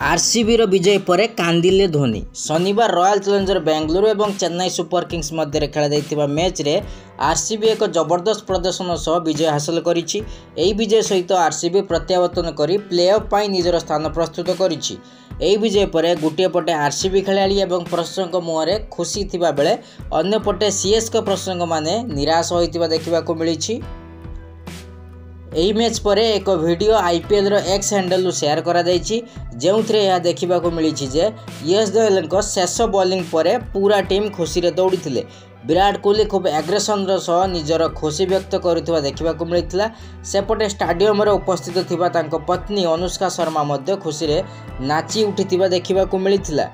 RCB विजय पर कांदिले धोनी। शनिवार royal challenger Bengaluru और चेन्नई सुपर किंग्स मध्य खेल मैच रे आरसीबी एक जबरदस्त प्रदर्शन सह विजय हासिल करिछि। एही विजय सहित आरसीबी प्रत्यावर्तन करी प्लेऑफ पाई निजर स्थान प्रस्तुत करिछि। एही विजय पर गोटे पटे आरसीबी खेलाड़ी और प्रशंसक मुहरे खुशी थिबा बेले अन्य पटे सीएसके प्रशंसक माने निराश होइतिबा देखिबाकू मिलिछि। एही मैच पर एक वीडियो आईपीएल रो एक्स हैंडल शेयर करा जायछि, जेउथरे यह देखिबाकू मिलिछि जे यश दयाल शेष बॉलिंग पर पूरा टीम खुशी रे दौड़ीथिले। विराट कोहली खूब एग्रेसन सह निजर खुशी व्यक्त करुवा देखा मिलता। सेपटे स्टाडियम रे उपस्थित थिबा तांको पत्नी अनुष्का शर्मा मध्य खुशी रे नाची उठिथिबा देखा मिलता।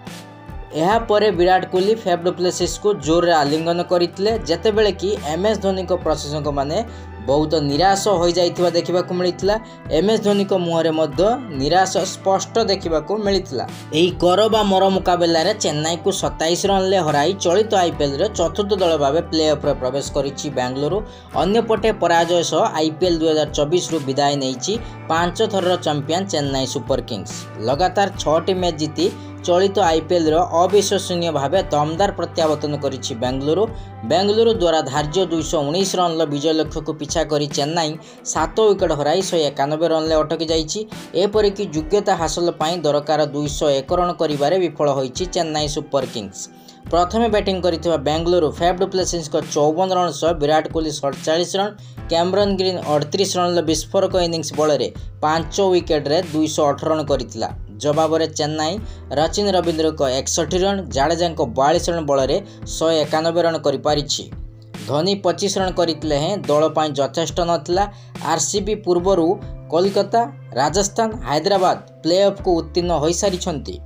यह पर Virat Kohli Faf du Plessis को जोर आलिंगन करते, जेतेबेले कि एमएस धोनी को प्रशंसक माने बहुत निराश हो जाइथिबा देखा मिलता। एमएस धोनी को मुहरे मध्य निराश स्पष्ट देखा मिलता। एही कर बा मर मुकाबला रे चेन्नई को 27 रन ले हराई चलित आईपीएल रे चतुर्थ दल भाव प्लेऑफ रे प्रवेश करिछि बेंगलुरु। अन्यपटे पराजय सह आईपीएल 2024 रु विदाय नेइछि 5 थर चैंपियन चेन्नई सुपर किंग्स। लगातार 6टी मैच जीति चलित आईपीएल अविश्वसनीय भाव दमदार प्रत्यावर्तन करिछि बेंगलुरु। बेंगलुरु द्वारा धार्य 219 रन विजय लक्ष्य को पिछा करी चेन्नई 7 विकेट हराई 191 रन ले अटकी जाइछि। एपरिक योग्यता हासिल पाई दरकार 201 रन करिबारे विफल होइछि चेन्नई सुपर किंग्स। प्रथमे बैटिंग करिथिबा बेंगलुरु फेफ डु प्लेसिस को 54 रन सह Virat Kohli 47 run, Cameron Green 38 run विस्फोरक इनिंग्स बल 5 विकेट रे 208 रन करिथिला। जवाब रे चेन्नई रचिन रविंद्र को 61 रन, जाडेजा को 42 रन बल 191 रन करि पारिछि। धोनी 25 रन करथिले हैं दल पाई यथेष्ट नथिला। आरसीबी पूर्वरु कोलकाता, राजस्थान, हैदराबाद प्लेऑफ को उत्तीर्ण होई सारिछंती।